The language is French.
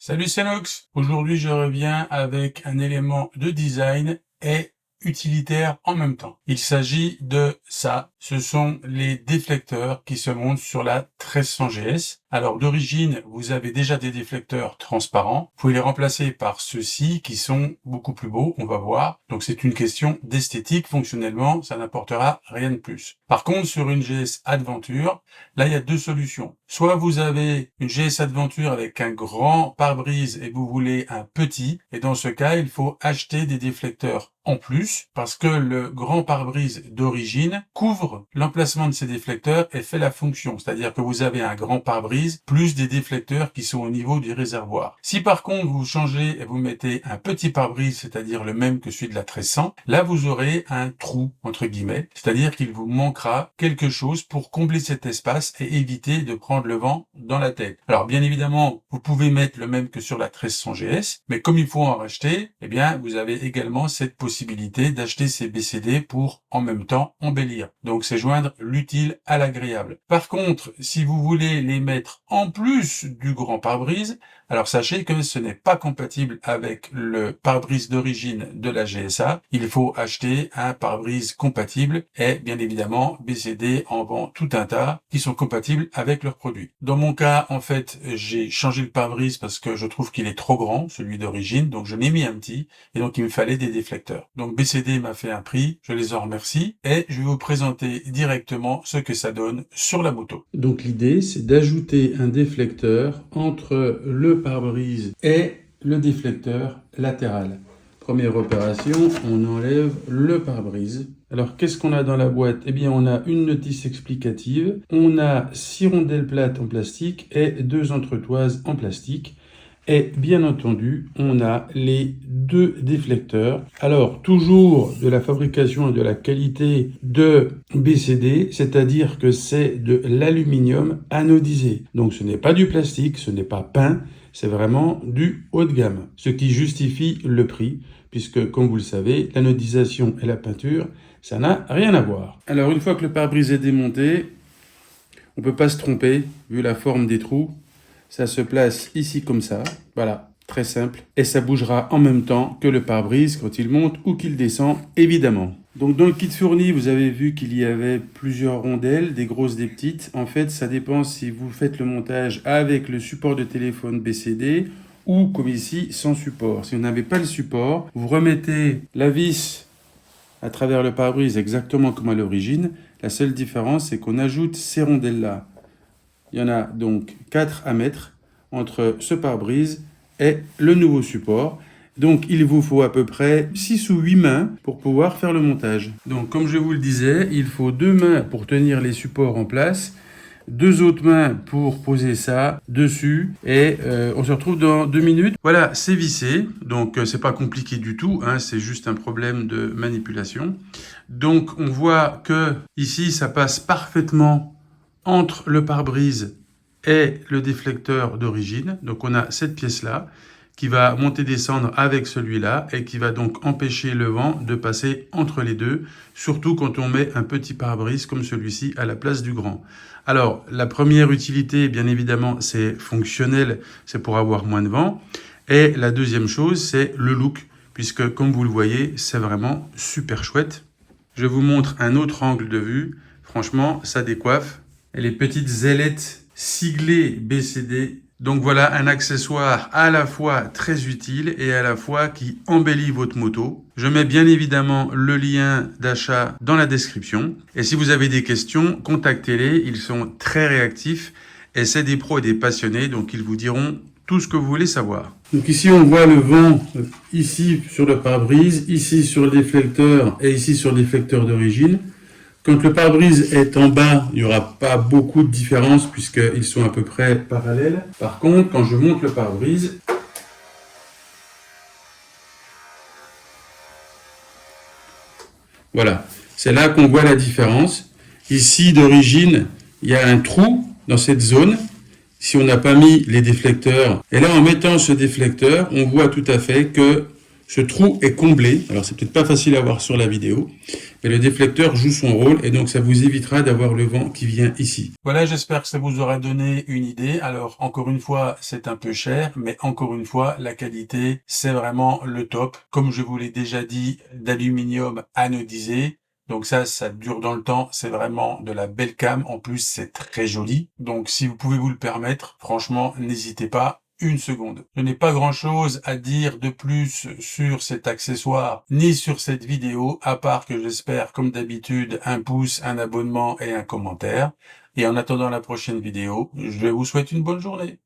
Salut, c'est Nox. Aujourd'hui, je reviens avec un élément de design et utilitaire en même temps. Il s'agit de ça. Ce sont les déflecteurs qui se montent sur la 1300 GS. Alors, d'origine, vous avez déjà des déflecteurs transparents. Vous pouvez les remplacer par ceux-ci qui sont beaucoup plus beaux, on va voir. Donc, c'est une question d'esthétique. Fonctionnellement, ça n'apportera rien de plus. Par contre, sur une GS Adventure, là, il y a deux solutions. Soit vous avez une GS Adventure avec un grand pare-brise et vous voulez un petit. Et dans ce cas, il faut acheter des déflecteurs en plus parce que le grand pare-brise d'origine couvre l'emplacement de ces déflecteurs et fait la fonction. C'est-à-dire que vous avez un grand pare-brise plus des déflecteurs qui sont au niveau du réservoir. Si par contre vous changez et vous mettez un petit pare-brise, c'est-à-dire le même que celui de la 1300, là vous aurez un trou entre guillemets. C'est-à-dire qu'il vous manquera quelque chose pour combler cet espace et éviter de prendre le vent dans la tête. Alors bien évidemment, vous pouvez mettre le même que sur la 1300 GS, mais comme il faut en racheter, eh bien vous avez également cette possibilité d'acheter ces BCD pour en même temps embellir. Donc c'est joindre l'utile à l'agréable. Par contre, si vous voulez les mettre en plus du grand pare-brise, alors sachez que ce n'est pas compatible avec le pare-brise d'origine de la GSA. Il faut acheter un pare-brise compatible et bien évidemment BCD en vend tout un tas qui sont compatibles avec leurs produits. Dans mon cas, en fait, j'ai changé le pare-brise parce que je trouve qu'il est trop grand, celui d'origine, donc je l'ai mis un petit et donc il me fallait des déflecteurs. Donc BCD m'a fait un prix, je les en remercie et je vais vous présenter directement ce que ça donne sur la moto. Donc l'idée c'est d'ajouter un déflecteur entre le pare-brise et le déflecteur latéral. Première opération, on enlève le pare-brise. Alors qu'est-ce qu'on a dans la boîte? Eh bien on a une notice explicative, on a 6 rondelles plates en plastique et 2 entretoises en plastique. Et bien entendu, on a les 2 déflecteurs. Alors, toujours de la fabrication et de la qualité de BCD, c'est-à-dire que c'est de l'aluminium anodisé. Donc, ce n'est pas du plastique, ce n'est pas peint, c'est vraiment du haut de gamme. Ce qui justifie le prix, puisque, comme vous le savez, l'anodisation et la peinture, ça n'a rien à voir. Alors, une fois que le pare-brise est démonté, on ne peut pas se tromper, vu la forme des trous. Ça se place ici comme ça, voilà, très simple. Et ça bougera en même temps que le pare-brise quand il monte ou qu'il descend, évidemment. Donc dans le kit fourni, vous avez vu qu'il y avait plusieurs rondelles, des grosses, des petites. En fait, ça dépend si vous faites le montage avec le support de téléphone BCD ou comme ici, sans support. Si vous n'avez pas le support, vous remettez la vis à travers le pare-brise exactement comme à l'origine. La seule différence, c'est qu'on ajoute ces rondelles-là. Il y en a donc 4 à mettre entre ce pare-brise et le nouveau support. Donc il vous faut à peu près 6 ou 8 mains pour pouvoir faire le montage. Donc comme je vous le disais, il faut 2 mains pour tenir les supports en place, 2 autres mains pour poser ça dessus et on se retrouve dans 2 minutes. Voilà, c'est vissé, donc c'est pas compliqué du tout, hein, c'est juste un problème de manipulation. Donc on voit que ici ça passe parfaitement entre le pare-brise et le déflecteur d'origine. Donc on a cette pièce-là qui va monter-descendre avec celui-là et qui va donc empêcher le vent de passer entre les deux, surtout quand on met un petit pare-brise comme celui-ci à la place du grand. Alors la première utilité, bien évidemment, c'est fonctionnel, c'est pour avoir moins de vent. Et la deuxième chose, c'est le look, puisque comme vous le voyez, c'est vraiment super chouette. Je vous montre un autre angle de vue. Franchement, ça décoiffe. Et les petites ailettes siglées BCD. Donc voilà un accessoire à la fois très utile et à la fois qui embellit votre moto. Je mets bien évidemment le lien d'achat dans la description. Et si vous avez des questions, contactez-les. Ils sont très réactifs et c'est des pros et des passionnés. Donc ils vous diront tout ce que vous voulez savoir. Donc ici on voit le vent, ici sur le pare-brise, ici sur le déflecteur et ici sur le déflecteur d'origine. Quand le pare-brise est en bas, il n'y aura pas beaucoup de différence puisqu'ils sont à peu près parallèles. Par contre, quand je monte le pare-brise, voilà, c'est là qu'on voit la différence. Ici, d'origine, il y a un trou dans cette zone. Si on n'a pas mis les déflecteurs, et là, en mettant ce déflecteur, on voit tout à fait que Ce trou est comblé, alors c'est peut-être pas facile à voir sur la vidéo, mais le déflecteur joue son rôle et donc ça vous évitera d'avoir le vent qui vient ici. Voilà, j'espère que ça vous aura donné une idée. Alors encore une fois, c'est un peu cher, mais encore une fois, la qualité, c'est vraiment le top. Comme je vous l'ai déjà dit, d'aluminium anodisé. Donc ça dure dans le temps, c'est vraiment de la belle cam. En plus, c'est très joli. Donc si vous pouvez vous le permettre, franchement, n'hésitez pas. Une seconde. Je n'ai pas grand chose à dire de plus sur cet accessoire ni sur cette vidéo, à part que j'espère, comme d'habitude, un pouce, un abonnement et un commentaire. Et en attendant la prochaine vidéo, je vous souhaite une bonne journée.